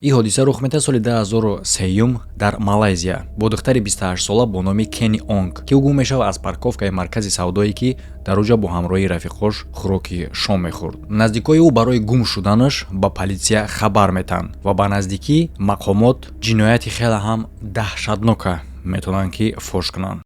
این حادثه رخ میده سال 2003 در مالزیا با دختری 28 ساله با نام کنی اونگ که او گم میشه از پارکوفکای مرکزی سودایی که در اونجا با همراهی رفیقش خوراک شام میخورد. نزدیکای او برای گم شدنش با پلیسیا خبر میتن و با نزدیکی مقامات جنایتی خیلی هم دهشتناک میتونن که فوش کنن.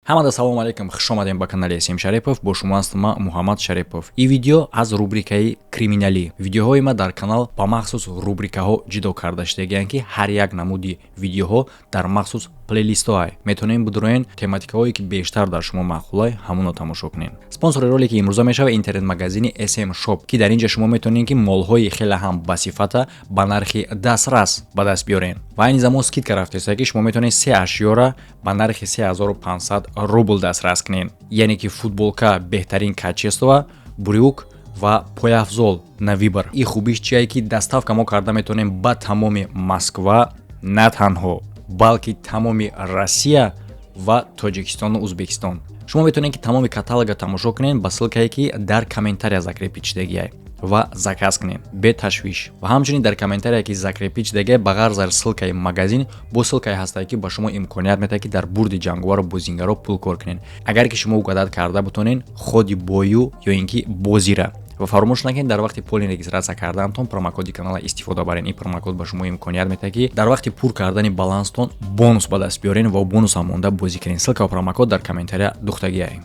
ҳамада салому алайкум, хуш омадем ба канали Асим Шарипов. Бо шумо ҳастам ман Муҳаммад Шарипов. ин видео аз рубрикаи криминалӣ. видеоҳои ма дар канал ба махсус рубрикаҳо ҷудо карда шудагиянд ки ҳар як намуди видеоҳо дар махсус плейлистҳоай. метавонем бидуроен тематикаҳое ки бештар дар шумо маъқулай ҳамонро тамошо кунем. спонсори ролики имрӯза мешавад интернет-магазини SM Shop ки дар инҷа шумо метавонед ки молҳои хеле ҳам басифата ба нархи дастрас ба даст биёрен ва айни замон скидка рафтааст ки шумо метавонед 3 ашёра ба нархи 3500 рубл дастрас кунед. яъне ки футболка беҳтарин качество, брюк ва пойафзол на вибр. ин хубиш чие ки доставка мо карда метавонем ба тамоми Москва, на танҳо балки тамоми Россия ва Тоҷикистону Узбекистон. шумо метавонед ки тамоми каталога тамошо кунед ба ссилкае ки дар комментария закрепид шудагиай ва заказ кунед бе ташвиш. ва ҳамчунин дар комментария ки закрепид шудагиай ба ғарз дар ссилкаи магазин бо ссилкае ҳастае ки ба шумо имконият метаҳад ки дар бурди ҷанговару бозингаро пул кор кунед. агар ки шумо угадат карда бутонед ходи бою ё ин ки бозира. ва фаромӯш накунед дар вақти пули регистратсия кардаантон промокоди канала истифода баред. ин промокод ба шумо имконият метаҳад ки дар вақти пур кардани баланстон бонус ба даст биёред ва бонус ҳам монда бозӣ кунед. ссилка ва промокод дар комментария духтагиай.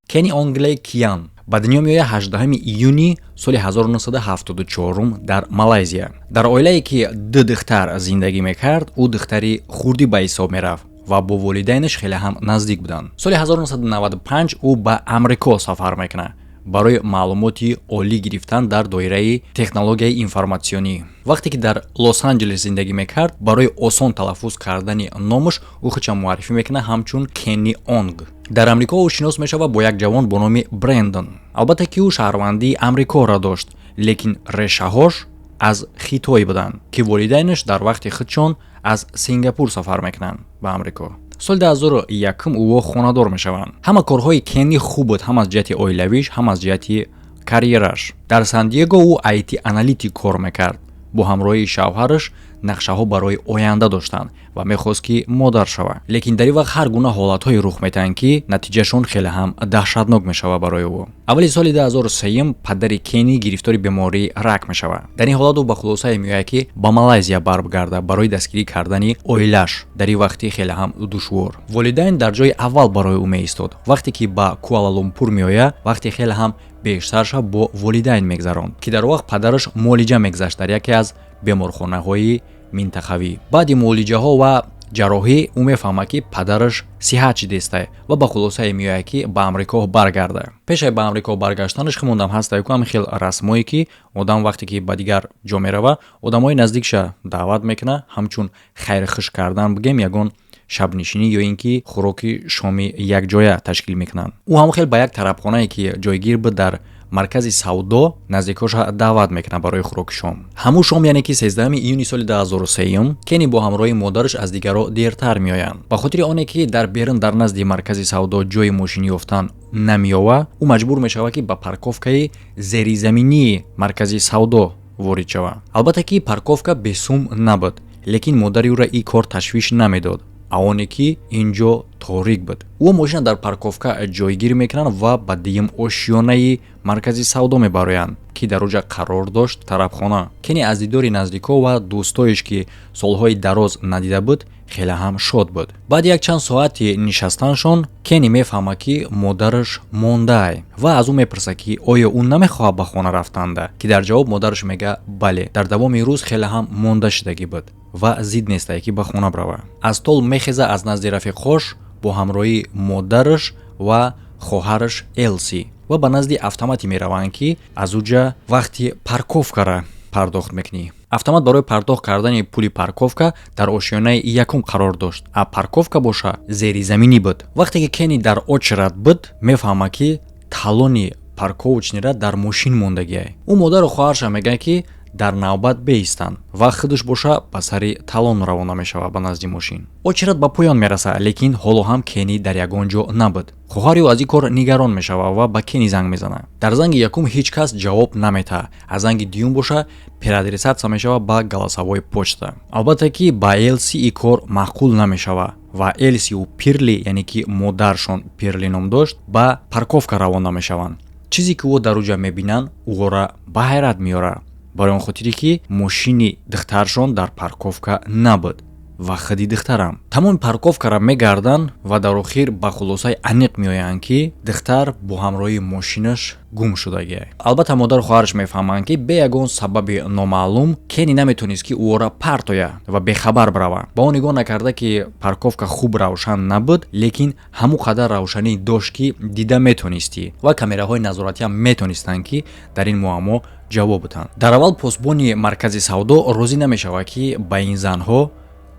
Кенни Онглей Киян ба дунё меояд 18 июни соли 1974 дар Малайзия. дар оилае ки ду духтар зиндагӣ мекард, ӯ духтари хурдӣ ба ҳисоб мерафт ва бо волидайнаш хеле ҳам наздик буданд. соли 1995 ӯ ба Амрико сафар мекунад барои маълумоти олӣ гирифтан дар доираи технологияи информатсионӣ. вақте ки дар Лос-Анҷелес зиндагӣ мекард, барои осон талаффуз кардани номаш ӯ худшро муаррифӣ мекунад ҳамчун Кенни Онг. дар амрико ӯ шинос мешавад бо як ҷавон бо номи Брендон. албатта ки ӯ шаҳрвандии Амрикоро дошт, лекин решаҳош аз Хитой буданд ки волидайнаш дар вақти худшон аз Сингапур сафар мекунанд ба Амрико. соли 2001 ӯ хонадор мешаванд. ҳама корҳои Кенни хуб буд, ҳам аз ҷиҳати оилавиш, ҳам аз ҷиҳати карьераш. дар Сан-Диего ӯ IT аналитик кор мекард. бо ҳамроҳии шавҳараш нақшаҳо барои оянда доштанд ва мехост ки модар шавад. лекин дар ин вақт ҳар гуна ҳолатҳое рух метаҳанд ки натиҷашон хеле ҳам даҳшатнок мешавад барои ӯ. аввали соли 2003 падари Кенни гирифтори бемории рак мешавад. дар ин ҳолат ӯ ба хулосае меояд ки ба Малайзия баргардад барои дастгирӣ кардани оилаш дар ин вақти хеле ҳам душвор. волидайн дар ҷои аввал барои ӯ меистод. вақте ки ба Куала-Лумпур меояд, вақти хеле ҳам бештарша бо волидайн мегзаронд ки дар вақт падараш муолиҷа мегзашт дар яке аз беморхонаҳои минтақавӣ. баъди муолиҷаҳо ва ҷарроҳӣ ӯ мефаҳмад ки падараш сиҳат шидааст ва ба хулосае меояд ки ба Амрико баргарда. пешаи ба Амрико баргаштанаш химондам ҳастаю ки ҳамин хел расмое ки одам вақте ки ба дигар ҷо мерава, одамои наздикша даъват мекунад, ҳамчун хайрхуш кардан бигем ягон шабнишинӣ ё ин ки хӯроки шоми якҷоя ташкил мекунанд. ӯ ҳам хел ба як тарабхонае ки ҷойгир буд дар маркази савдо наздикоша даъват мекунад барои хӯроки шом. ҳамун шом яъне ки 13 июни соли 2003 Кенни бо ҳамроҳи модараш аз дигаро дертар меоянд. ба хотири оне ки дар берун дар назди маркази савдо ҷои мошинӣ ёфтан намеёвад, ӯ маҷбур мешавад ки ба парковкаи зеризаминии маркази савдо ворид шавад. албатта ки парковка бесум набуд, лекин модари ӯро ин кор ташвиш намедод. аоне ки инҷо торик буд. ӯ мошина дар парковка ҷойгир мекунанд ва ба дуюм ошёнаи маркази савдо мебароянд ки дар онҷа қарор дошт тарабхона. Кенни аз дидори наздикҳо ва дӯстоиш ки солҳои дароз надида буд хеле ҳам шод буд. баъди якчанд соати нишастаншон Кенни мефаҳмад ки модараш мондааст ва аз ӯ мепурсад ки оё ӯ намехоҳад ба хона рафтанда, ки дар ҷавоб модараш мегӯяд бале, дар давоми рӯз хеле ҳам монда шудагӣ буд ва зид нестае ки ба хона бравад. аз тол мехезад аз назди рафиқош бо ҳамроҳии модараш ва хоҳараш Элси ва ба назди автомати мераванд ки аз уҷа вақти парковкара пардохт мекунӣ. автомат барои пардохт кардани пули парковка дар ошёнаи якум қарор дошт, а парковка боша зеризаминӣ буд. вақте ки Кенни дар очрат буд, мефаҳмад ки талони парковочнира дар мошин мондагиай. ӯ модару хоҳарша мегӯяд ки дар навбат беистанд ва худаш боша ба сари талон равона мешавад ба назди мошин. очередь ба поён мерасад, лекин ҳоло ҳам Кенни дар ягон ҷо набуд. хоҳари ӯ аз ин кор нигарон мешавад ва ба Кенни занг мезанад. дар занги якум ҳеҷ кас ҷавоб намедиҳад. аз занги дуюм боша переадресатсия мешавад ба галасовой почта. албатта ки ба Элси ин кор маъқул намешавад ва Элсию Пирли, яъне ки модаршон Пирли ном дошт, ба парковка равона мешаванд. чизе ки ӯ дар уҷа мебинанд ӯро ба ҳайрат меорад, барои он хотире ки мошини духтаршон дар парковка набуд ва худи духтарам. тамоми парковкаро мегарданд ва дар охир ба хулосаи аниқ меоянд ки духтар бо ҳамроҳии мошинаш гум шудагист. албатта модар хоҳараш мефаҳманд ки бе ягон сабаби номаълум Кенни наметонист ки ӯро партояд ва бехабар биравад. ба он нигоҳ накарда ки парковка хуб равшан набуд, лекин ҳамон қадар равшанӣ дошт ки дида метонистӣ ва камераҳои назоратиам метонистанд ки дар ин муаммо ҷавоб бутанд. дар аввал посбони маркази савдо розӣ намешавад ки ба ин занҳо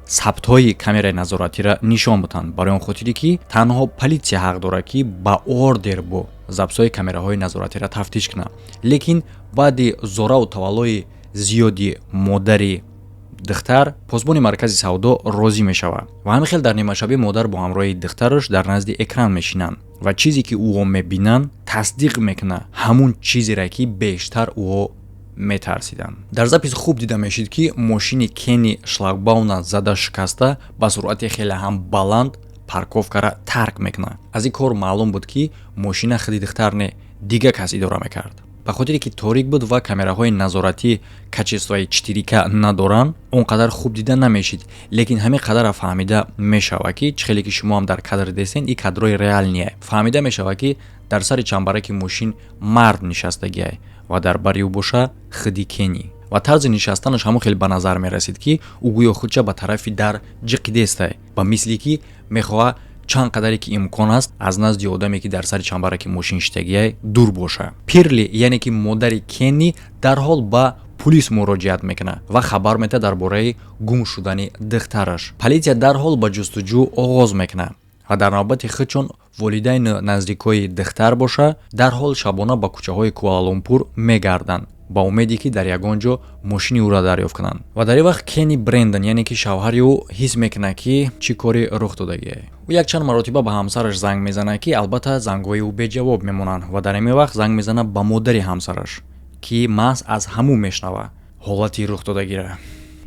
сабтҳои камераи назоратиро нишон бутанд, барои он хотире ки танҳо политсия ҳақ дорад ки ба ордер бо запсҳои камераҳои назоратиро тафтиш кунад. лекин баъди зораву таваллои зиёди модари духтар, посбони маркази савдо розӣ мешавад ва ҳамин хел дар нимашаби модар бо ҳамроҳи духтараш дар назди экран мешинанд ва чизе ки ӯҳо мебинанд тасдиқ мекунад ҳамун чизеро ки бештар ӯҳо метарсиданд. дар записи хуб дида мешид ки мошини Кенни шлагбауна зада шикаста ба суръати хеле ҳам баланд парковкаро тарк мекунад. аз ин кор маълум буд ки мошина худи духтар не, дига кас идора мекард. ба хотире ки торик буд ва камераҳои назоратӣ качествои 4К надоранд, он қадар хуб дида намешид, лекин ҳамин қадарро фаҳмида мешавад ки чӣ хеле ки шумо ҳам дар кадр дестен, ин кадрои реалния. фаҳмида мешавад ки дар сари чамбараки мошин мард нишастагиай ва дар бари ӯ боша худи Кенни ва тарзи нишастанаш ҳамон хеле ба назар мерасид ки ӯ гӯё худша ба тарафи дар ҷиқидестай, ба мисли ки мехоҳад чанд қадаре ки имкон аст аз назди одаме ки дар сари чамбараки мошин шитагиай дур боша. Пирли, яъне ки модари Кенни, дарҳол ба пулис муроҷиат мекунад ва хабар медиҳад дар бораи гум шудани духтараш. политсия дарҳол ба ҷустуҷӯ оғоз мекунад ва дар навбати худ чун волидайну наздикои духтар боша, дарҳол шабона ба кӯчаҳои Куала-Лумпур мегарданд ба умеде ки дар ягон ҷо мошини ӯро дарёфт кунанд. ва дар ин вақт Кенни Брендон, яъне ки шавҳари ӯ, ҳис мекунад ки чӣ коре рух додагист. ӯ якчанд маротиба ба ҳамсараш занг мезанад ки албатта зангҳои ӯ беҷавоб мемонанд ва дар ҳамин вақт занг мезанад ба модари ҳамсараш ки маҳз аз ҳамӯ мешнавад ҳолати рух додагиро.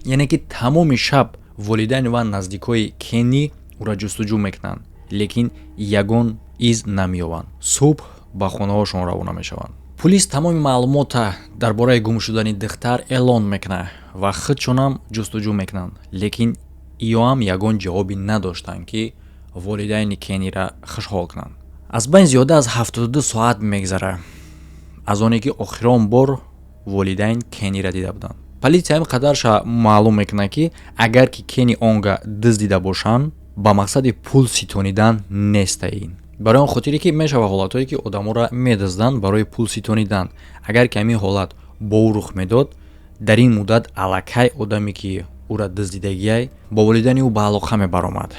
яъне ки тамоми шаб волидайни ва наздикои Кенни ӯро ҷустуҷӯ мекунанд, лекин ягон из намеёбанд. субҳ ба хонаҳошон равона мешаванд. пулис тамоми маълумота дар бораи гум шудани духтар эълон мекунад ва худшонам ҷустуҷӯ мекунанд, лекин иёам ягон ҷавоби надоштанд ки волидайни Кенниро хушҳол кунанд. аз байн зиёда аз 72 соат мегзарад аз оне ки охирон бор волидайн Кенниро дида буданд. политсия ҳамин қадарша маълум мекунад ки агар ки Кенни онга дуздида бошанд, ба мақсади пул ситонидан нестаин. барои он хотире ки мешавад ҳолатҳое ки одаморо медузданд барои пул ситонидан. агар ки ҳамин ҳолат бо ӯ рух медод, дар ин муддат аллакай одаме ки ӯро дуздидагиай бо волидайни ӯ ба алоқа мебаромад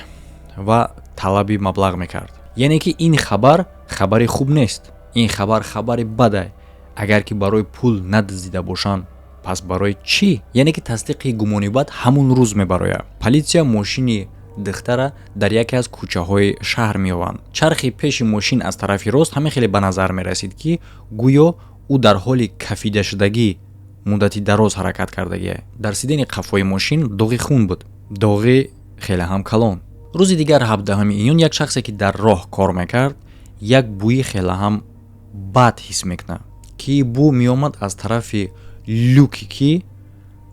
ва талаби маблағ мекард. яъне ки ин хабар хабари хуб нест. ин хабар хабари бадай. агар ки барои пул надуздида бошанд, пас барои чӣ? яъне ки тасдиқи гумони бад ҳамун рӯз мебарояд. политсия мошини духтара дар яке аз кӯчаҳои шаҳр меёбанд. чархи пеши мошин аз тарафи рост ҳамин хеле ба назар мерасид ки гӯё ӯ дар ҳоли кафидашудагӣ муддати дароз ҳаракат кардагист. дар сидени қафои мошин доғи хун буд, доғи хеле ҳам калон. рӯзи дигар 17 июн як шахсе ки дар роҳ кор мекард, як бӯи хеле ҳам бад ҳис мекунад ки бӯ меомад аз тарафи люке ки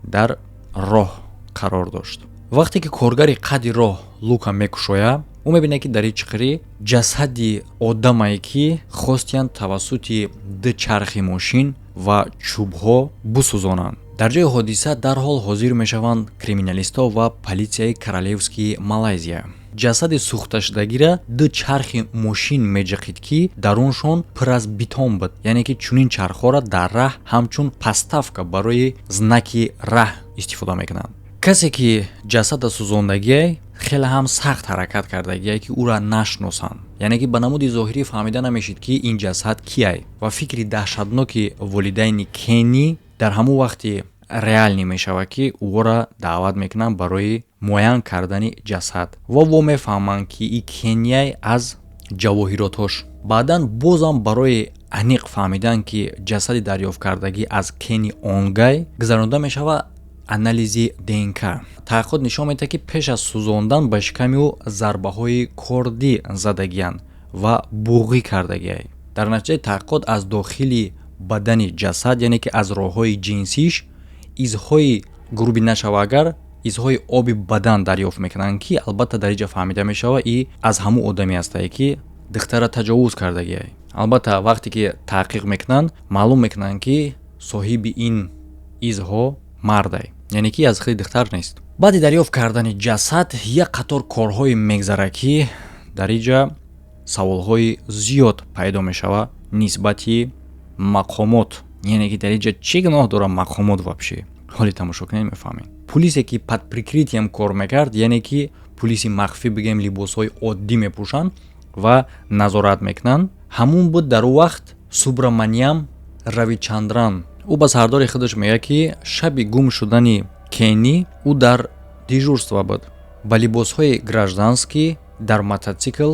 дар роҳ қарор дошт. вақте ки коргари қадди роҳ лука мекушояд, ӯ мебинад ки дар ин чиқри ҷасади одамае ки хостиянд тавассути ду чархи мошин ва чӯбҳо бисӯзонанд. дар ҷои ҳодиса дарҳол ҳозир мешаванд криминалистҳо ва политсияи королевскии Малайзия. ҷасади сӯхташудагиро ду чархи мошин меҷиқид ки даруншон пур аз битон буд, яъне ки чунин чархҳоро дар раҳ ҳамчун паставка барои знаки раҳ истифода мекунанд. касе ки ҷасада сӯзондагиай хеле ҳам сахт ҳаракат кардагиай ки ӯро нашносанд, яъне ки ба намуди зоҳирӣ фаҳмида намешид ки ин ҷасад кияй ва фикри даҳшатноки волидайни Кенни дар ҳамун вақти реалӣ мешавад, ки ӯро даъват мекунанд барои муайян кардани ҷасад ва мефаҳманд, ки и Кения аз ҷавоҳиротҳош. Баъдан бозам барои аниқ фаҳмидан, ки ҷасади дарёфткардагӣ аз Кени Онгай гузаронида мешавад анализи ДНК. Таҳқиқот нишон медиҳад, ки пеш аз сӯзондан ба шиками ӯ зарбаҳои кордӣ задагиянд ва буғӣ кардагияй. Дар натиҷаи таҳқиқот аз дохили бадани ҷасад, яъне ки аз роҳҳои ҷинсиш изҳои гуруби нашавагар изҳои оби бадан дарёфт мекунанд, ки албатта дар инҷа фаҳмида мешавад и аз ҳамун одаме астае, ки духтара таҷовуз кардагияй. Албатта вақте ки таҳқиқ мекунанд, маълум мекунанд, ки соҳиби ин изҳо мардай, яъне ки аз хили духтар нест. баъди дарёфт кардани ҷасад як қатор корҳое мегзарад, ки дар инҷа саволҳои зиёд пайдо мешавад нисбати мақомот, яъне ки дар инҷа чӣ гуноҳ дорад мақомот вобше. ҳоли тамошо кунед мефаҳмед. Пулисе ки под прикритием кор мекард, яъне ки пулиси махфӣ бигем либосҳои оддӣ мепӯшанд ва назорат мекунанд, ҳамун буд дар ӯ вақт Субраманиам Равичандран. ӯ ба сардори худаш мегӯяд, ки шаби гум шудани Кени ӯ дар дежурства буд. Ба либосҳои гражданскӣ дар мототсикл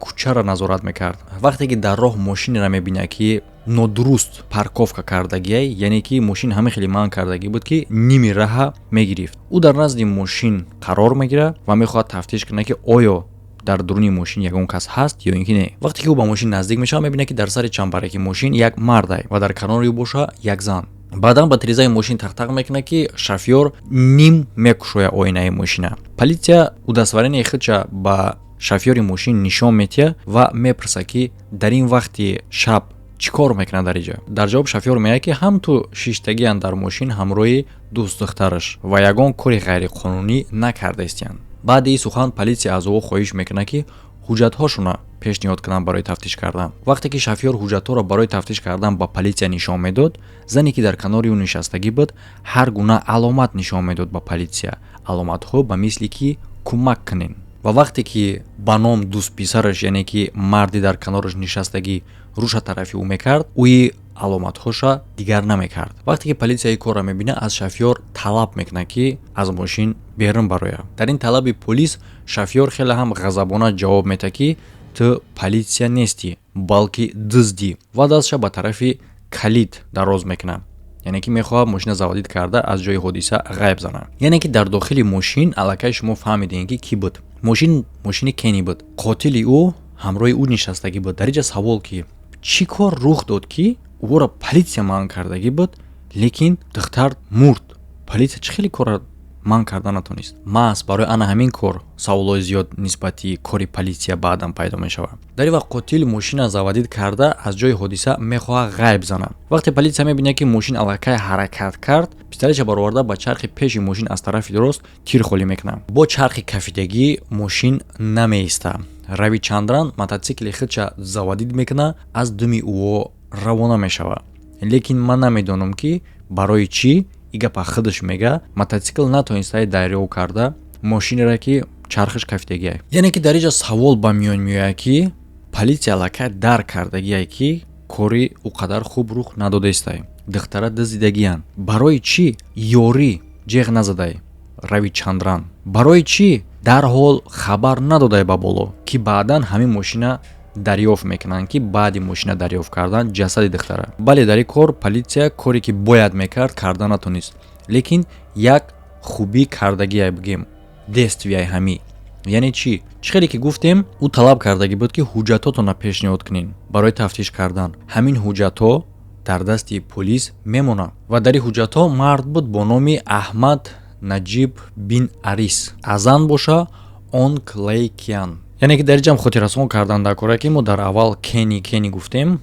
кӯчаро назорат мекард. Вақте ки дар роҳ мошинеро мебинад, ки нодуруст парковка кардагияй, яъне ки мошин ҳама хеле манъ кардагӣ буд, ки ними раҳа мегирифт. ӯ дар назди мошин қарор мегирад ва мехоҳад тафтиш кунад, ки оё дар дуруни мошин ягон кас ҳаст ё ин ки не. Вақте ки ӯ ба мошин наздик мешавад, мебинад, ки дар сари чамбараки мошин як мардай ва дар канори ӯ боша як зан. баъдан ба тирезаи мошин тақтақ мекунад, ки шофёр ним мекушояд оинаи мошина. Политсия удастоварини худша ба шофёри мошин нишон метиҳад ва мепурсад, ки дар ин вақти шаб чӣ кор мекунад дар инҷа. Дар ҷавоб шофёр мегӯяд, ки ҳам ту шиштагиянд дар мошин ҳамроҳи дӯст духтараш ва ягон кори ғайриқонунӣ накардаистиянд. баъди ин сухан политсия аз ӯ хоҳиш мекунад, ки ҳуҷҷатҳошона пешниҳод кунанд барои тафтиш кардан. Вақте ки шофёр ҳуҷҷатҳоро барои тафтиш кардан ба политсия нишон медод, зане ки дар канори ӯ нишастагӣ буд ҳар гуна аломат нишон медод ба политсия. аломатҳо ба мисли ки кӯмак кунен. ва вақте ки ба ном дӯст писараш, яъне ки марди дар канораш нишастагӣ рӯша тарафи ӯ мекард, ӯи аломатҳоша дигар намекард. вақте ки политсия ин корро мебинад, аз шофёр талаб мекунад, ки аз мошин берун барояд. дар ин талаби полис шофёр хеле ҳам ғазабона ҷавоб медиҳад, ки ту политсия нестӣ, балки дуздӣ ва дастша ба тарафи калид дароз мекунад. яъне ки мехоҳад мошина заводид карда аз ҷои ҳодиса ғайб занад. яъне ки дар дохили мошин аллакай шумо фаҳмидем, ки кӣ буд. мошини Кени буд. қотили ӯ ҳамроҳи ӯ нишастагӣ буд. дар инҷа савол, ки чӣ кор рух дод, ки ӯро политсия манъ кардагӣ буд, лекин духтар мурд. политсия чӣ хеле кора манъ карда натонист. маҳз барои ана ҳамин кор саволҳои зиёд нисбати кори политсия баъдан пайдо мешавад. дар ин вақт қотил мошина заводид карда аз ҷои ҳодиса мехоҳад ғайб занад. вақте политсия мебинад, ки мошин аллакай ҳаракат кард, пистолетша бароварда ба чархи пеши мошин аз тарафи дуруст тир холӣ мекунад. бо чархи кафидагӣ мошин намеистад. Равичандран мототсикли худша заводид мекунад, аз думи ӯ равона мешавад. лекин ман намедонам, ки барои чӣ и гапа худаш мега мототсикл натонистае дарёв карда мошинеро, ки чархаш кафидагияй. яъне ки дар инҷа савол ба миён меояд, ки политсия аллакай дарк кардагияй, ки кори ӯ қадар хуб рух надодаистай. духтара дуздидагиянд. барои чӣ ёрӣ ҷеғ назадай Равичандран? барои чӣ дарҳол хабар надодай ба боло, ки баъдан ҳамин мошина дарёфт мекунанд, ки баъди мошина дарёфт кардан ҷасади духтара. бале дар ин кор политсия коре ки бояд мекард карда натонист, лекин як хубӣ кардагияй бигем дествияй ҳамӣ. яъне чӣ хеле ки гуфтем, ӯ талаб кардагӣ буд, ки ҳуҷҷатотона пешниҳод кунен барои тафтиш кардан. ҳамин ҳуҷҷатҳо дар дасти полис мемонад ва дар ин ҳуҷҷатҳо мард буд бо номи Аҳмад Наҷиб бин Арис, азан боша Онг Лейкян. яъне ки дар инҷам хотиррасон кардан дар коре, ки мо дар аввал Кени гуфтем,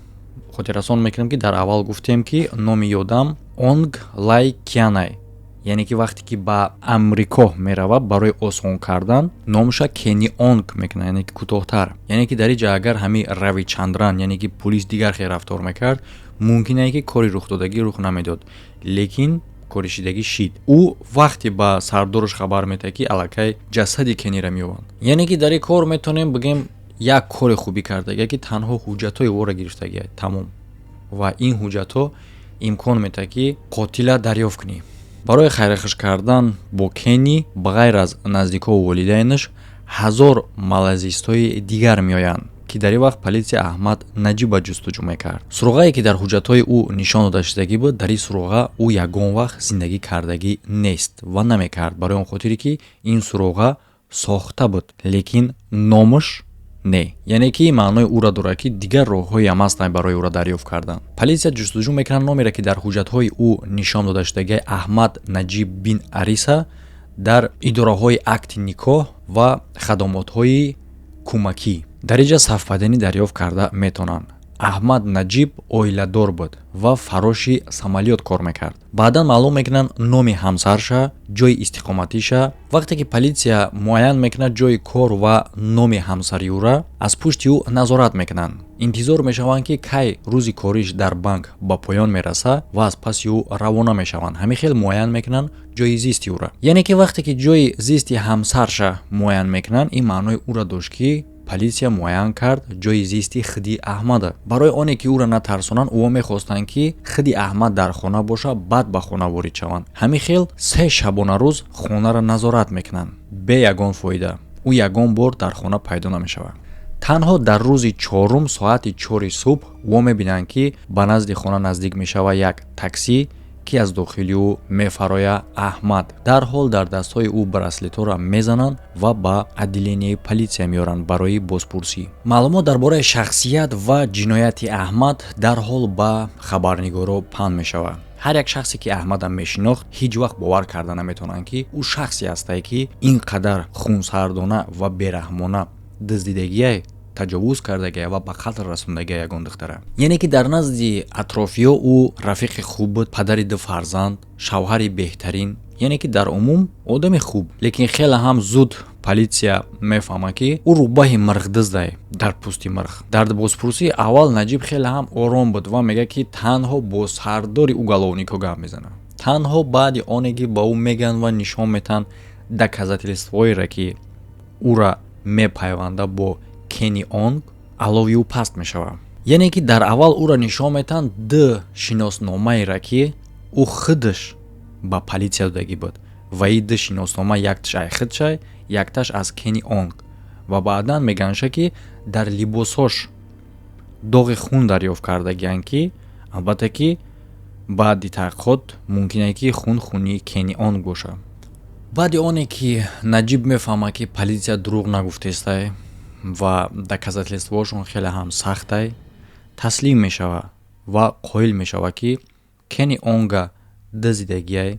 хотиррасон мекунем, ки дар аввал гуфтем, ки номи ёдам Онг Лейкянай. яъне ки вақте ки ба амрико меравад барои осон кардан номаша Кени Онг мекунад, яъне ки кӯтоҳтар. яъне ки дар инҷа агар ҳамин Равичандран, яъне ки полис дигар хел рафтор мекард, мумкин аст, ки кори рухдодагӣ рух намедод, лекин коришидагӣ шид. ӯ вақте ба сардораш хабар медиҳад, ки аллакай ҷасади Кениро меёбанд. яъне ки дар ин кор метавонем бигем як кори хубӣ кардагия, ки танҳо ҳуҷҷатҳои ӯро гирифтагия тамом. ва ин ҳуҷҷатҳо имкон медиҳад, ки қотила дарёфт кунӣ. барои хайрихош кардан бо Кенни ба ғайр аз наздикову волидайнаш 1000 малазистои дигар меоянд ки дар ин вақт полисия Аҳмад Наҷиба ҷустуҷӯ мекард. Суроғае ки дар ҳуҷҷатҳои ӯ нишон дода шудагӣ буд, дар ин суроға ӯ ягон вақт зиндагӣ кардагӣ нест ва намекард, барои он хотире ки ин суроға сохта буд, лекин номаш не. Яъне ки маънои ӯро дорад ки дигар роҳҳои ҳам ҳастанд барои ӯро дарёфт кардан. Полисия ҷустуҷӯ мекунад номеро ки дар ҳуҷҷатҳои ӯ нишон дода шудагии Аҳмад Наҷиб бин Ариса дар идораҳои акти никоҳ ва хадамотҳои кӯмакӣ дар инҷа сафбаданӣ дарёфт карда метавонанд. Аҳмад Наҷиб оиладор буд ва фароши самолёт кор мекард. Баъдан маълум мекунанд номи ҳамсарша, ҷойи истиқоматиша. Вақте ки полисия муайян мекунад ҷойи кор ва номи ҳамсари ӯра, аз пушти ӯ назорат мекунанд. интизор мешаванд ки кай рӯзи кориш дар банк ба поён мераса ва аз паси ӯ равона мешаванд. ҳамин хел муайян мекунанд ҷойи зисти ӯра. Яъне ки вақте ки ҷойи зисти ҳамсарша муайян мекунанд, ин маънои ӯра дошт ки полисия муайян кард ҷойи зисти худи Аҳмада. Барои оне ки ӯра натарсонанд, ӯҳо мехостанд ки худи Аҳмад дар хона боша, баъд ба хона ворид шаванд. ҳамин хел 3 шабона рӯз хонаро назорат мекунанд бе ягон фоида. ӯ ягон бор дар хона пайдо намешавад. танҳо дар рӯзи 4 соати 4 субҳ во мебинанд ки ба назди хона наздик мешава як таксӣ ки аз дохили ӯ мефароя Аҳмад. дарҳол дар дастҳои ӯ браслетҳоро мезананд ва ба отделенияи полисия меоранд барои бозпурсӣ. маълумот дар бораи шахсият ва ҷинояти Аҳмад дарҳол ба хабарнигоро паҳн мешавад. ҳар як шахсе ки Аҳмада мешинохт ҳеҷ вақт бовар карда наметавонанд ки ӯ шахсе ҳастае ки ин қадар хунсардона ва бераҳмона дуздидагие, таҷовуз кардагия ва ба қатл расондагия ягон духтара. яъне ки дар назди атрофиҳо ӯ рафиқи хуб буд, падари 2 фарзанд, шавҳари беҳтарин, яъне ки дар умум одами хуб. лекин хеле ҳам зуд полисия мефаҳмад ки ӯ рӯбаҳи мирғдиздай дар пӯсти мирғ. дар бозпурсии аввал Наҷиб хеле ҳам ором буд ва мегӯяд ки танҳо бо сардори уголовникҳо гап мезанад. танҳо баъди оне ки ба ӯ мегӯянд ва нишон метаҳанд доказательствоеро ки ӯра мепайванда бо Кенни Онг, алови ӯ паст мешавад. яъне ки дар аввал ӯра нишон метаҳанд 2 шиносномаеро ки ӯ худаш ба полисия додагӣ буд ва ин 2 шиноснома якташ аз худшай, якташ аз Кенни Онг. ва баъдан мегӯянд ки дар либосҳош доғи хун дарёфт кардагиянд ки албатта ки баъди таҳқиқот мумкин аст ки хуни Кенни Онг бошад. баъди оне ки Наҷиб мефаҳмад ки полисия дурӯғ нагуфтестай ва доказательствоҳошон хеле ҳам сахтай, таслим мешавад ва қоил мешавад ки Кенни Онга дуздидагия,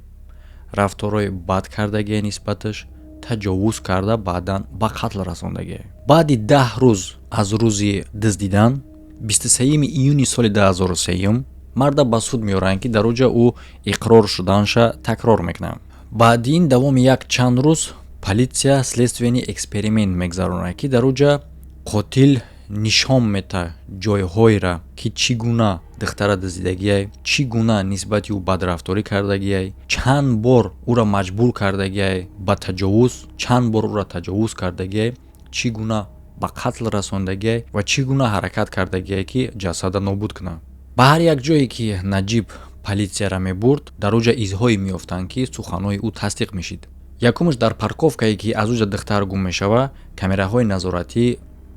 рафторои бад кардагия нисбаташ, таҷовуз карда баъдан ба қатл расондагия. баъди 10 рӯз аз рӯзи дуздидан 23 июни соли 2003 марда ба суд меоранд ки дар оҷа ӯ иқрор шуданша такрор мекунад. баъди ин давоми як чанд рӯз полисия следствияни эксперимент мегзаронад ки дар оҷа қотил нишон мета ҷойҳоеро ки чӣ гуна духтара дуздидагия, чӣ гуна нисбати ӯ бадрафторӣ кардагия, чанд бор ӯро маҷбур кардагия ба таҷовуз, чанд бор ӯро таҷовуз кардагия, чӣ гуна ба қатл расондагия ва чӣ гуна ҳаракат кардагия ки ҷасада нобуд кунад. ба ҳар як ҷое ки Наҷиб полисияро мебурд, дар оҷа изҳое меёфтанд ки суханҳои ӯ тасдиқ мешид. якумш дар парковкае ки аз оҷа духтар гум мешавад, камераҳои назоратӣ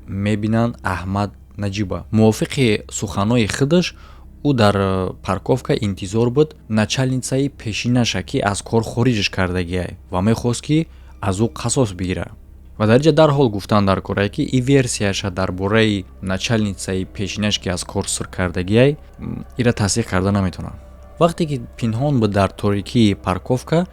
мебинанд Аҳмад Наҷиба. мувофиқи суханҳои худаш ӯ дар парковка интизор буд начальницаи пешинаша ки аз кор хорижиш кардагия ва мехост ки аз ӯ қасос бигирад. ва дар инҷа дарҳол гуфтан дар корае ки ин версияша дар бораи начальницаи пешинаш ки аз кор сир кардагия ира тасдиқ карда наметавонад. вақте ки пинҳон буд дар торикии парковка,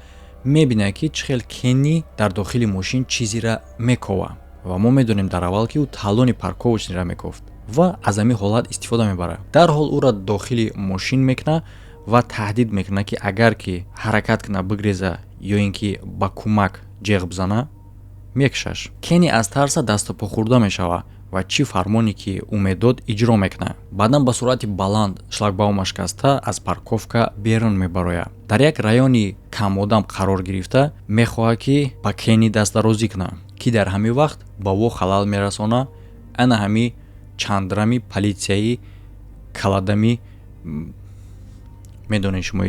мебинад ки чӣ хел Кенни дар дохили мошин чизеро мекова ва мо медонем дар аввал ки ӯ талони парковочниро мекофт ва аз ҳамин ҳолат истифода мебарад. дарҳол ӯро дохили мошин мекунад ва таҳдид мекунад ки агар ки ҳаракат кунад бигреза ё ин ки ба кӯмак ҷеғ бизана, мекушаш. Кенни аз тарса дасту по хӯрда мешавад ва чӣ фармоне ки ӯ медод иҷро мекунад. баъдан ба суръати баланд шлагбаумаш каста аз парковка берун мебарояд. дар як райони камодам қарор гирифта мехоҳад ки ба Кенни дастдарозӣ кунад ки дар ҳамин вақт ба ӯ халал мерасонад ана ҳамин чандрами полисияи каладами. медонед шумо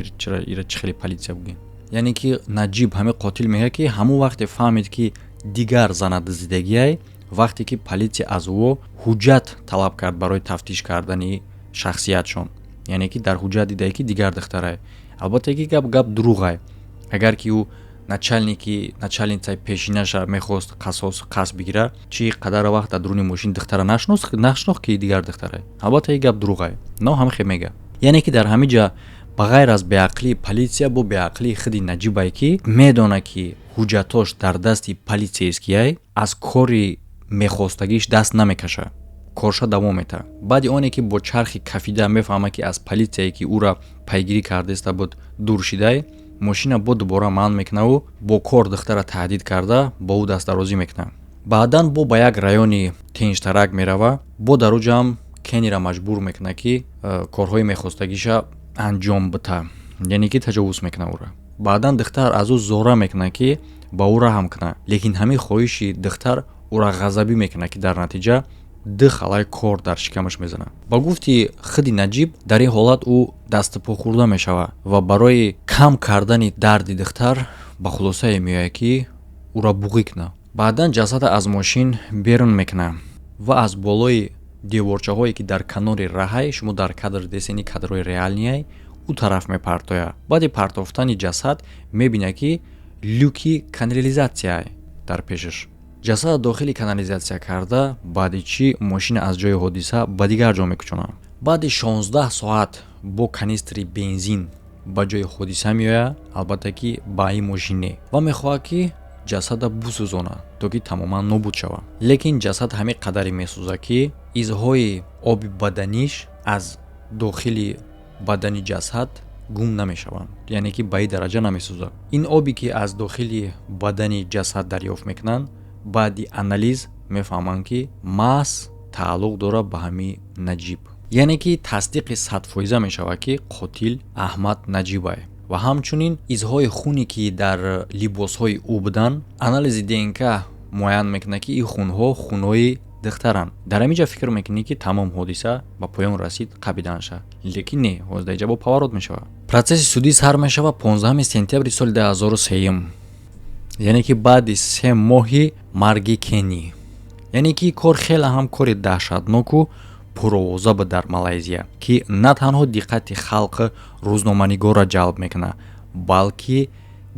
ира чӣ хели полисия бугем. яъне ки Наҷиб ҳамин қотил мегӯяд ки ҳамон вақте фаҳмид ки дигар зана дуздидагиай, вақте ки политсия аз ӯ ҳуҷҷат талаб кард барои тафтиш кардани шахсиятшон, яъне ки дар ҳуҷҷат дидаи ки дигар духтарай. Албатта ки гап дурӯғай. Агар ки ӯ начальницаи пешинаша мехост қасд бигира, чӣ қадара вақт дар дуруни мошин духтара нашнохт ки дигар духтарай. Албатта ки гап дурӯғай. Но ҳам хе мега. Яъне ки дар ҳамин ҷа ба ғайр аз беақлии политсия бо беақлии худи Наҷибай ки медона ки ҳуҷҷатош дар дасти политсияест кияй, аз кори мехостагиш даст намекаша. Корша давом мета. Баъди оне ки бо чархи кафида мефаҳма ки аз политсияе ки ӯра пайгирӣ кардааста буд дур шидай, мошина бо дубора манъ мекунаву бо кор духтара таҳдид карда бо ӯ дастдарозӣ мекунад. Баъдан бо ба як райони тинҷтарак мерава, бо дар уҷам Кенниро маҷбур мекунад ки корҳои мехостагиша анҷом бита, яъне ки таҷовуз мекунад ӯра. Баъдан духтар аз ӯ зора мекунад ки ба ӯ раҳм кунад, лекин ҳамин хоҳиши духтар ӯра ғазабӣ мекунад ки дар натиҷа ду халай кор дар шикамаш мезанад. Ба гуфти худи Наҷиб, дар ин ҳолат ӯ дасту по хӯрда мешавад ва барои кам кардани дарди духтар ба хулосае меояд ки ӯра буғӣ кунад. Баъдан ҷасада аз мошин берун мекунад ва аз болои деворчаҳое ки дар канори раҳай, шумо дар кадр десени кадрҳои реалнияй, ӯ тараф мепартояд. Баъди партофтани ҷасад мебинад ки люки канализатсия дар пешаш. ҷасад дохили канализатсия карда, баъди чӣ мошина аз ҷои ҳодиса ба дигар ҷо мекушонад. Баъди 16 соат бо канистри бензин ба ҷои ҳодиса меояд, албатта ки ба ин мошин не, ва мехоҳад ки ҷасада бусӯзонад то ки тамоман нобуд шавад. Лекин ҷасад ҳамин қадаре месӯзад ки изҳои оби баданиш аз дохили бадани ҷасад гум намешаванд, яъне ки ба ин дараҷа намесӯзад. Ин обе ки аз дохили бадани ҷасад дарёфт мекунанд, баъди анализ мефаҳманд ки маҳз тааллуқ дорад ба ҳамин Наҷиб, яъне ки тасдиқи 100% мешавад ки қотил Аҳмад Наҷибай. ва ҳамчунин изҳои хуне ки дар либосҳои ӯ буданд, анализи ДНК муайян мекунад ки ин хунҳо хунҳои духтаранд. Дар ҳамин ҷа фикр мекунӣ ки тамом ҳодиса ба поён расид, қабиданша, лекин не, ҳоздаи ҷа бо паворот мешавад. Протсесси судӣ сар мешавад 15 сентябри соли 2003, яъне ки баъди 3 моҳи марги Кенни. яъне ки кор хеле ҳам кори даҳшатноку пуровоза буд дар Малайзия, ки на танҳо диққати халқи рӯзноманигорро ҷалб мекунад, балки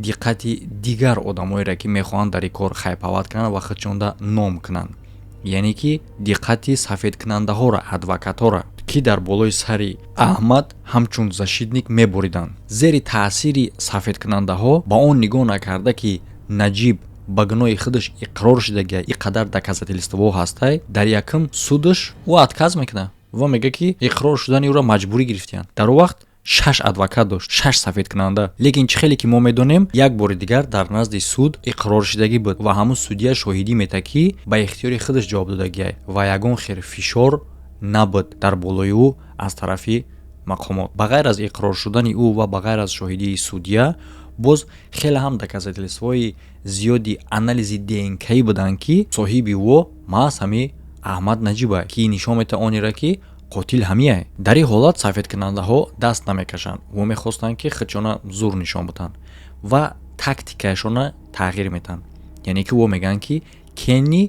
диққати дигар одамоеро ки мехоҳанд дар ин кор хайпават кунанд ва худшонда ном кунанд, яъне ки диққати сафедкунандаҳоро, адвокатҳоро, ки дар болои сари Аҳмад ҳамчун защитник мебориданд. зери таъсири сафедкунандаҳо ба он нигоҳ накарда ки Наҷиб ба гуноҳи худаш иқрор шудагия ин қадар доказательство ҳастай, дар якум судаш ӯ отказ мекунад ва мега ки иқрор шудани ӯро маҷбурӣ гирифтиянд. дар он вақт 6 адвокат дошт, 6 сафедкунанда, лекин чӣ хеле ки мо медонем, як бори дигар дар назди суд иқроршудагӣ буд ва ҳамун судия шоҳидӣ метад ки ба ихтиёри худаш ҷавоб додагия ва ягон хел фишор набуд дар болои ӯ аз тарафи мақомот. ба ғайр аз иқрор шудани ӯ ва ба ғайр аз шоҳидии судия, боз хеле ҳам доказательствои зиёди анализи ДНК буданд ки соҳиби ӯ маҳз ҳамин Аҳмад Наҷибай, ки нишон метавонад онеро ки қотил ҳамияй. дар ин ҳолат сафедкунандаҳо даст намекашанд ва мехостанд ки худшона зур нишон бутанд ва тактикаашона тағйир метанд, яъне ки ӯ мегӯянд ки Кенни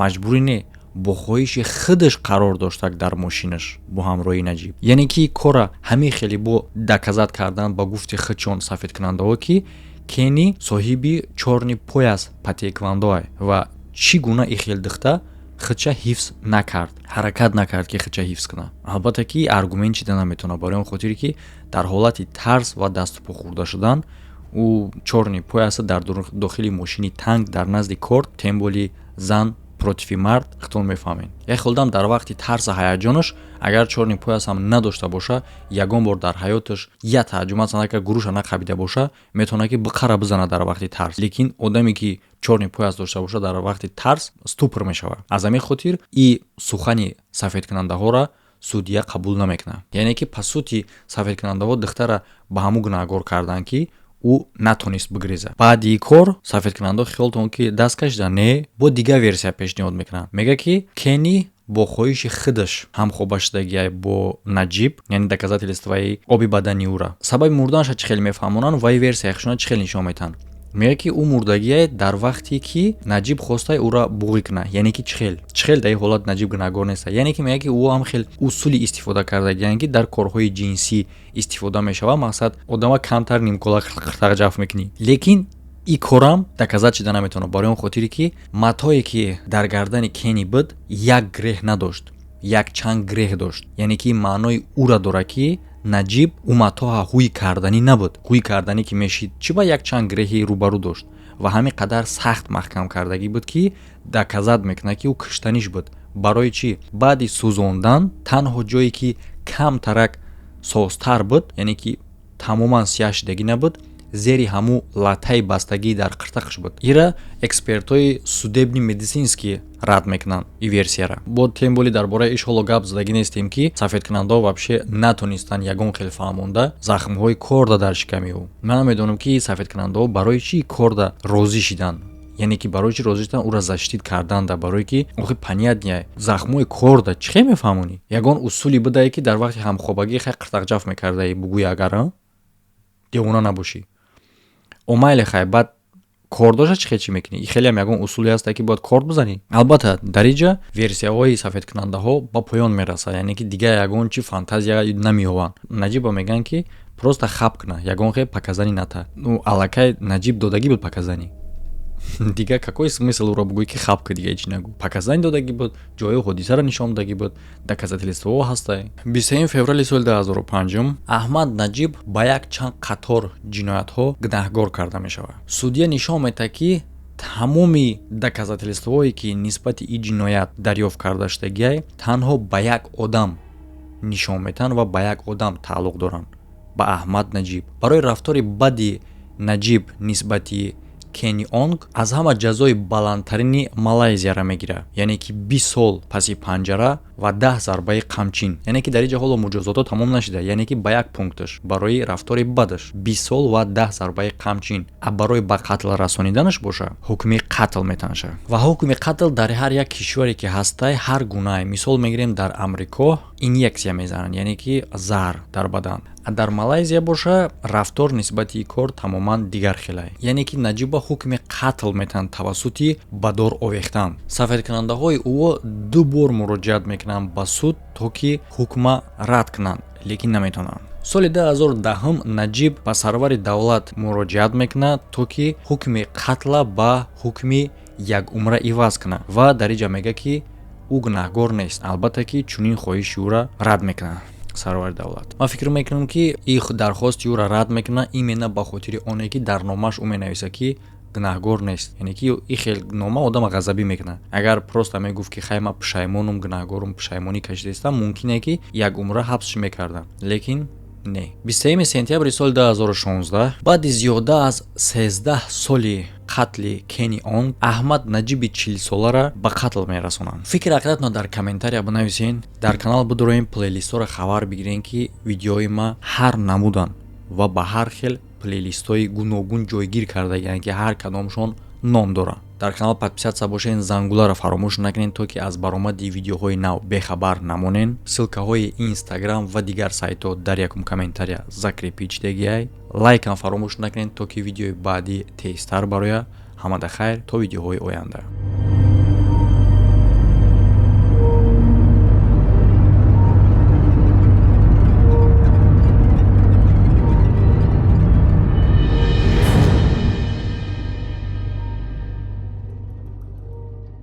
маҷбури не, бо хоҳиши худаш қарор доштак дар мошинаш бо ҳамроҳи Наҷиб, яъне ки кора ҳамин хеле бо доказат кардан ба гуфти худшон сафедкунандаҳо ки Кенни соҳиби чорни пой аст, патеквандоай ва чӣ гуна ин хел духта худша ҳифз накард, ҳаракат накард ки худша ҳифз кунад. албатта ки аргумент чида наметавонад, барои он хотире ки дар ҳолати тарс ва дасту по хӯрда шудан ӯ чорни пой аст дар дохили мошини танк дар назди корт, темболи зан против мард, худтон мефаҳмед. як холдам дар вақти тарса ҳаяҷонаш, агар чорни пояс ҳам надошта боша, ягон бор дар ҳаёташ я таъҷҷуб, масалан агар гуруша нақабида боша, метавонад ки биқара бизанад дар вақти тарс, лекин одаме ки чорни пояс дошта боша дар вақти тарс ступр мешавад. аз ҳамин хотир и сухани сафедкунандаҳоро судия қабул намекунад, яъне ки по сути сафедкунандаҳо духтара ба ҳамун гунаҳгор карданд ки ӯ натонист бигрезад. баъди ин кор сафедкунандаҳо хиёлтон ки даст кашида, не, бо дигар версия пешниҳод мекунанд. мега ки Кенни бо хоҳиши худаш ҳамхоба шудагиай бо Наҷиб, яъне доказательствои оби бадани ӯра. Сабаби мурданашро чӣ хел мефаҳмонанд ва версияшона чӣ хел нишон метаҳанд. мегӯяд ки ӯ мурдагиай дар вақте ки Наҷиб хостай ӯра буғӣ куна, яъне ки чӣ хел дар ин ҳолат Наҷиб гунаҳгор нест, яъне ки мегӯяд ки ӯ ҳам хел усули истифода кардагианд ки дар корҳои ҷинсӣ истифода мешавад, мақсад одама камтар нимкола қиртақҷаф мекунӣ. Лекин ин корам доказат шуда наметавонад, барои он хотире ки матое ки дар гардани Кенни буд як греҳ надошт, як чанд греҳ дошт, яъне ки маънои ӯра дорад ки Наҷиб ӯ матоҳа ҳуй карданӣ набуд. Ҳуй карданӣ ки мешид чӣ ба як чанд греҳи рӯбарӯ дошт ва ҳамин қадар сахт маҳкам кардагӣ буд ки доказат мекунад ки ӯ куштаниш буд. Барои чӣ? Баъди сӯзондан танҳо ҷое ки камтарак созтар буд, яъне ки тамоман сиёҳ шудагӣ набуд, зери ҳамун латаи бастагӣ дар қиртақаш буд. ира экспертҳои судебни медицинскӣ рад мекунанд ин версияра. Бо тем боле дар бораи иш ҳоло гап задагӣ нестем ки сафедкунандаҳо вообще натонистанд ягон хел фаҳмонда захмҳои корда дар шиками ӯ. ман намедонам ки сафедкунандаҳо барои чӣ корда розӣ шиданд, яъне ки барои чӣ розӣ шуданд ӯра заштит карданда, барое ки охи понятия захмҳои корда чӣ хел мефаҳмонӣ? Ягон усули будае ки дар вақти ҳамхобагӣ хай қиртақҷаф мекардаи бугӯи агара девона набошӣ. Омайле хай баъд кордоша чӣ хел чӣ мекунӣ? Ин хеле ҳам ягон усуле ҳаста ки бояд корд бизанӣ. Албатта дар инҷа версияҳои сафедкунандаҳо ба поён мерасад, яъне ки дигар ягон чӣ фантазия намеёванд. Наҷиб мегӯянд ки просто хаб куна, ягон хел паказанӣ ната. Ну аллакай Наҷиб додагӣ буд паказанӣ. Дигар какой смысл ӯро бугӯӣ ки хаб кун, дигар чӣ нагӯ. Паказанӣ додагӣ буд, ҷои ҳодисаро нишон додагӣ буд, доказательствоҳо ҳастай. 23 феврали соли 2005 Аҳмад Наҷиб ба як чанд қатор ҷиноятҳо гунаҳгор карда мешавад. Судя нишон медиҳад ки тамоми доказательствоҳое ки нисбати ин ҷиноят дарёфт карда шудагиай танҳо ба як одам нишон метиҳанд ва ба як одам тааллуқ доранд, ба Аҳмад Наҷиб. Барои рафтори бади Наҷиб нисбати Кенни Онг аз ҳама ҷазои баландтарини Малайзияро мегирад, яъне ки 20 сол паси панҷара ва 10 зарбаи қамчин. Яъне ки дар инҷа ҳоло муҷозото тамом нашуда, яъне ки ба як пункташ барои рафтори бадаш 20 сол ва 10 зарбаи қамчин. А барои ба қатл расониданаш боша ҳукми қатл метанаша. Ва ҳукми қатл дар ҳар як кишваре ки ҳастай ҳар гуна. Мисол мегирем дар Амрико инъексия мезананд, яъне ки зар дар бадан. дар Малайзия боша рафтор нисбати ин кор тамоман дигар хелай, яъне ки Наҷиба ҳукми қатл метаҳанд тавассути бадор овехтан. Сафедкунандаҳои ӯ 2 бор муроҷиат мекунанд ба суд то ки ҳукма рад кунанд, лекин наметавонанд. соли 2010 Наҷиб ба сарвари давлат муроҷиат мекунад то ки ҳукми қатла ба ҳукми як умра иваз кунад ва дар инҷа мегӯяд ки ӯ гунаҳгор нест, албатта ки чунин хоҳиши ӯра рад мекунад сарвари давлат. Ман фикр мекунам ки ин дархости ӯра рад мекунад именно ба хотири оне ки дар номаш ӯ менависад ки гунаҳгор нест, яъне ки ин хел нома одама ғазабӣ мекунад. Агар просто мегуфт ки хай ман пушаймонум, гунаҳгорум, пушаймонӣ кашидаистам, мумкине ки як умра ҳабсш мекардам, лекин не. 23 сентябри соли 2016 баъди зиёда аз 13 соли қатли Кенни Онг Аҳмад Наҷиби 40 солара ба қатл мерасонанд. Фикр ақидатон дар комментария бинависен. Дар канал бидороем плейлистҳоро хабар бигирем ки видеои ма ҳар намудан ва ба ҳар хел плейлистҳои гуногун ҷойгир кардагианд ки ҳар кадомшон ном доранд. дар канал подписаться бошен, зангуларо фаромӯш накунед то ки аз баромади видеоҳои нав бехабар намонен. Ссилкаҳои Instagram ва дигар сайтҳо дар якум комментария закрепид шудагиай. Лайкам фаромӯш накунед то ки видеои баъди тезтар барояд. Ҳамада хайр то видеоҳои оянда.